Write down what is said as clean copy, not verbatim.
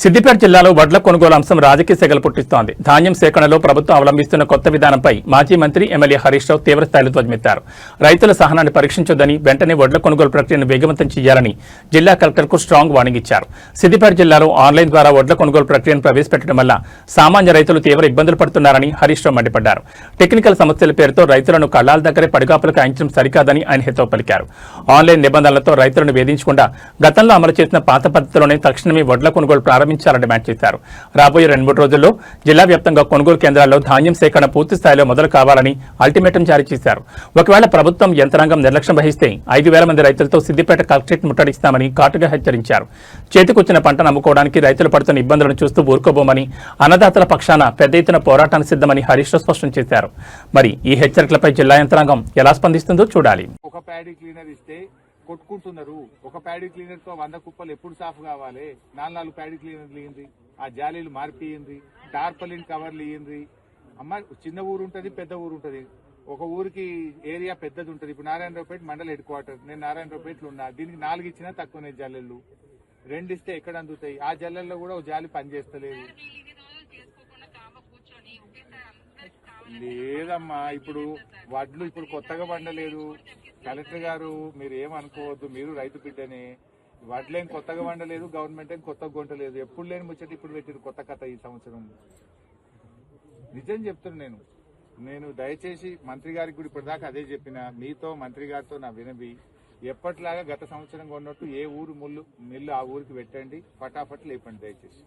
సిద్దిపేట జిల్లాలో వడ్ల కొనుగోలు అంశం రాజకీయ సెగలు పుట్టిస్తోంది. ధాన్యం సేకరణలో ప్రభుత్వం అవలంబిస్తున్న కొత్త విధానంపై మాజీ మంత్రి ఎమ్మెల్యే హరీష్ రావు తీవ్రస్థాయిలో ధ్వజమెత్తారు. రైతుల సహనాన్ని పరీక్షించొద్దని, వెంటనే వడ్ల కొనుగోలు ప్రక్రియను వేగవంతం చేయాలని జిల్లా కలెక్టర్కు స్ట్రాంగ్ వార్నింగ్ ఇచ్చారు. సిద్దిపేట జిల్లాలో ఆన్లైన్ ద్వారా వడ్ల కొనుగోలు ప్రక్రియను ప్రవేశపెట్టడం వల్ల సామాన్య రైతులు తీవ్ర ఇబ్బందులు పడుతున్నారని హరీష్ రావు మండిపడ్డారు. టెక్నికల్ సమస్యల పేరుతో రైతులను కళ్లాల దగ్గరే పడిగాపులకు ఆయించడం సరికాదని ఆయన హితవు పలికారు. ఆన్లైన్ నిబంధనలతో రైతులను వేధించకుండా గతంలో అమలు చేసిన పాత పద్ధతిలోనే తక్షణమే వడ్ల కొనుగోలు ప్రారంభించాలని డిమాండ్ చేశారు. రాబోయే 2-3 రోజుల్లో జిల్లా వ్యాప్తంగా కొనుగోలు కేంద్రాల్లో ధాన్యం సేకరణ పూర్తి స్థాయిలో మొదలు కావాలని అల్టిమేటం జారీ చేశారు. ఒకవేళ ప్రభుత్వం యంత్రాంగం నిర్లక్ష్యం వహిస్తే 5,000 మంది రైతులతో సిద్దిపేట కలెక్టరేట్ ముట్టడిస్తామని ఘాటుగా హెచ్చరించారు. చేతికొచ్చిన పంటను అమ్ముకోవడానికి రైతులు పడుతున్న ఇబ్బందులను చూస్తూ ఊరుకోబోమని, అన్నదాతల పక్షాన పెద్ద ఎత్తున పోరాటానికి సిద్ధమని హరీష్ రావు స్పష్టం చేశారు. మరి ఈ హెచ్చరికలపై జిల్లా యంత్రాంగం ఎలా స్పందిస్తుందో చూడాలి. ఒక ప్యాడీ క్లీనర్ ఇస్తే కొట్టుకుంటున్నారు. ఒక ప్యాడీ క్లీనర్ తో 100 కుప్పలు ఎప్పుడు సాఫ్ కావాలి? 4 ప్యాడీ క్లీనర్లు ఇయ్యండి, ఆ జాలీలు మార్పియండి, టార్పలిన్ కవర్లు ఇయ్యండి. అమ్మ, చిన్న ఊరు ఉంటది, పెద్ద ఊరు ఉంటది. ఒక ఊరికి ఏరియా పెద్దది ఉంటది. ఇప్పుడు నారాయణరావుపేట మండల హెడ్ క్వార్టర్, నేను నారాయణరావుపేటలో ఉన్నా. దీనికి 4 ఇచ్చినా తక్కువనే జల్లెళ్ళు. 2 ఇస్తే ఎక్కడ అందుతాయి? ఆ జల్లెల్లో కూడా ఒక జాలి పనిచేస్తలేదు. లేదమ్మా, ఇప్పుడు వడ్లు ఇప్పుడు కొత్తగా పండలేదు. కలెక్టర్ గారు మీరు ఏమనుకోవద్దు, మీరు రైతు బిడ్డనే. వడ్లేం కొత్తగా వండలేదు, గవర్నమెంట్ ఏం కొత్తగా కొంటలేదు. ఎప్పుడు లేని ముచ్చట ఇప్పుడు పెట్టిరు కొత్త కథ ఈ సంవత్సరం. నిజం చెప్తున్నా నేను దయచేసి మంత్రి గారికి కూడా ఇప్పటిదాకా అదే చెప్పిన. మీతో మంత్రి గారితో నా వినవి, ఎప్పటిలాగా గత సంవత్సరం కొన్నట్టు ఏ ఊరు మిల్లు ఆ ఊరికి పెట్టండి, ఫటాఫట్ లేపండి దయచేసి.